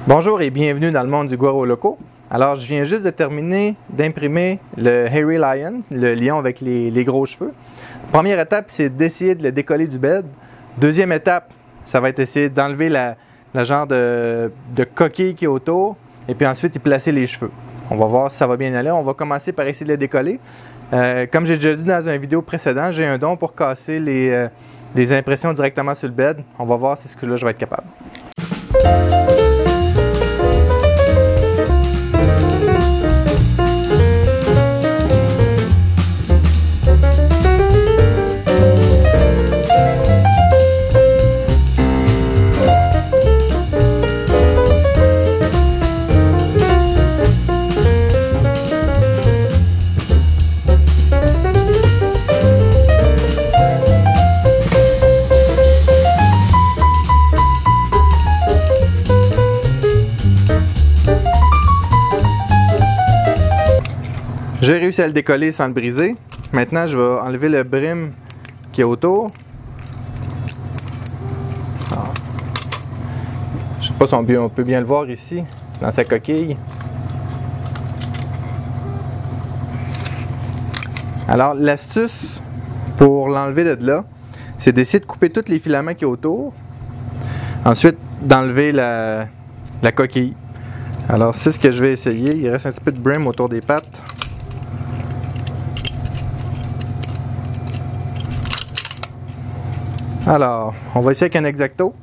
Bonjour et bienvenue dans le monde du Goro Loco. Alors, je viens juste de terminer d'imprimer le Hairy Lion, le lion avec les gros cheveux. Première étape, c'est d'essayer de le décoller du bed. Deuxième étape, ça va être essayer d'enlever la genre de coquille qui est autour et puis ensuite y placer les cheveux. On va voir si ça va bien aller. On va commencer par essayer de le décoller. Comme j'ai déjà dit dans une vidéo précédente, j'ai un don pour casser les impressions directement sur le bed. On va voir si ce que-là je vais être capable. J'ai réussi à le décoller sans le briser. Maintenant, je vais enlever le brim qui est autour. Alors, je ne sais pas si on peut bien le voir ici, dans sa coquille. Alors, l'astuce pour l'enlever de là, c'est d'essayer de couper tous les filaments qui est autour. Ensuite, d'enlever la coquille. Alors, c'est ce que je vais essayer. Il reste un petit peu de brim autour des pattes. Alors, on va essayer avec un X-Acto.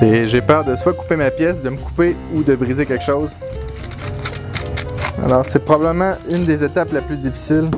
J'ai peur de soit couper ma pièce, de me couper ou de briser quelque chose. Alors, c'est probablement une des étapes la plus difficile.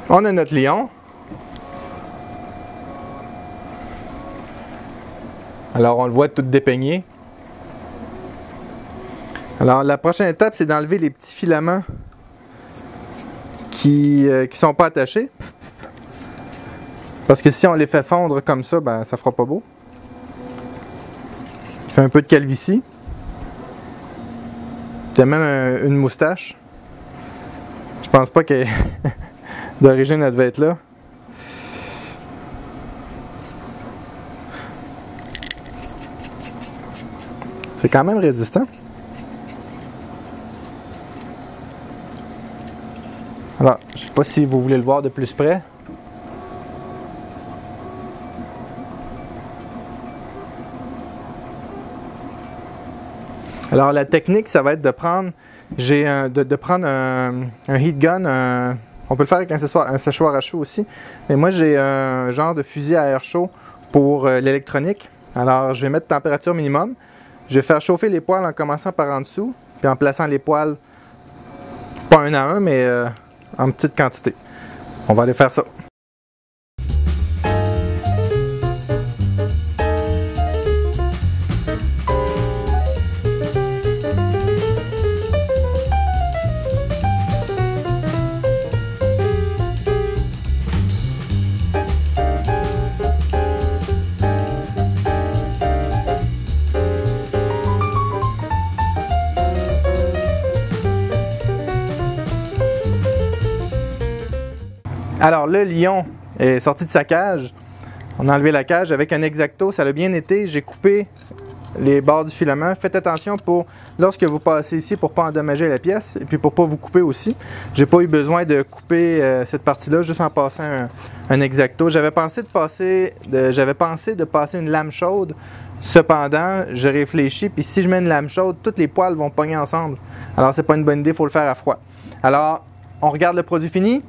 On a notre lion. Alors, on le voit tout dépeigné. Alors, la prochaine étape, c'est d'enlever les petits filaments qui ne sont pas attachés. Parce que si on les fait fondre comme ça, ben, ça fera pas beau. Il fait un peu de calvitie. Il y a même une moustache. Je pense pas que d'origine elle devait être là. C'est quand même résistant. Alors, je sais pas si vous voulez le voir de plus près. Alors la technique, ça va être de prendre, un heat gun, on peut le faire avec un séchoir à cheveux aussi, mais moi j'ai un genre de fusil à air chaud pour l'électronique. Alors je vais mettre température minimum, je vais faire chauffer les poils en commençant par en dessous, puis en plaçant les poils, pas un à un, mais en petite quantité. On va aller faire ça. Alors le lion est sorti de sa cage. On a enlevé la cage avec un X-Acto, ça a bien été. J'ai coupé les bords du filament. Faites attention pour lorsque vous passez ici pour ne pas endommager la pièce et puis pour ne pas vous couper aussi. J'ai pas eu besoin de couper cette partie-là juste en passant un X-Acto. J'avais pensé de passer une lame chaude. Cependant, je réfléchis, puis si je mets une lame chaude, toutes les poils vont pogner ensemble. Alors, c'est pas une bonne idée, il faut le faire à froid. Alors, on regarde le produit fini.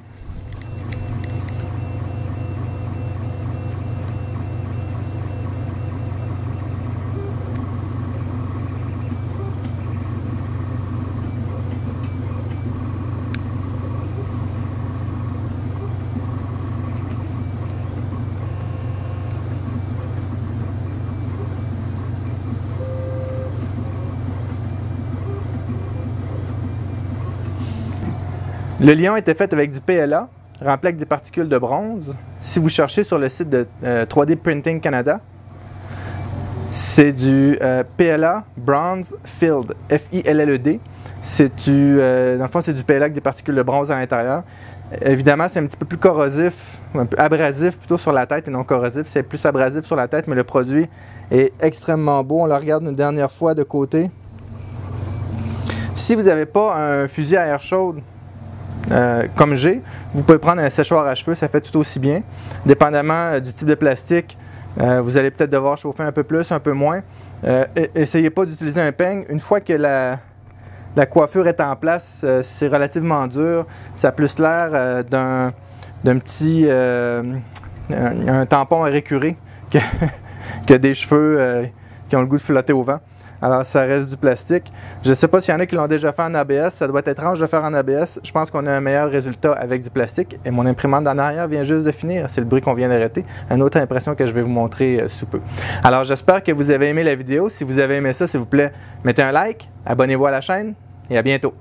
Le lion était fait avec du PLA, rempli avec des particules de bronze. Si vous cherchez sur le site de 3D Printing Canada, c'est du PLA Bronze Filled, F-I-L-L-E-D. Dans le fond, c'est du PLA avec des particules de bronze à l'intérieur. Évidemment, c'est un petit peu plus corrosif, un peu abrasif plutôt sur la tête et non corrosif. C'est plus abrasif sur la tête, mais le produit est extrêmement beau. On le regarde une dernière fois de côté. Si vous n'avez pas un fusil à air chaude comme j'ai, vous pouvez prendre un séchoir à cheveux, ça fait tout aussi bien. Dépendamment du type de plastique, vous allez peut-être devoir chauffer un peu plus, un peu moins. Essayez pas d'utiliser un peigne. Une fois que la coiffure est en place, c'est relativement dur. Ça a plus l'air d'un petit un tampon à récurer que des cheveux qui ont le goût de flotter au vent. Alors, ça reste du plastique. Je ne sais pas s'il y en a qui l'ont déjà fait en ABS. Ça doit être étrange de faire en ABS. Je pense qu'on a un meilleur résultat avec du plastique. Et mon imprimante en arrière vient juste de finir. C'est le bruit qu'on vient d'arrêter. Une autre impression que je vais vous montrer sous peu. Alors, j'espère que vous avez aimé la vidéo. Si vous avez aimé ça, s'il vous plaît, mettez un like, abonnez-vous à la chaîne et à bientôt.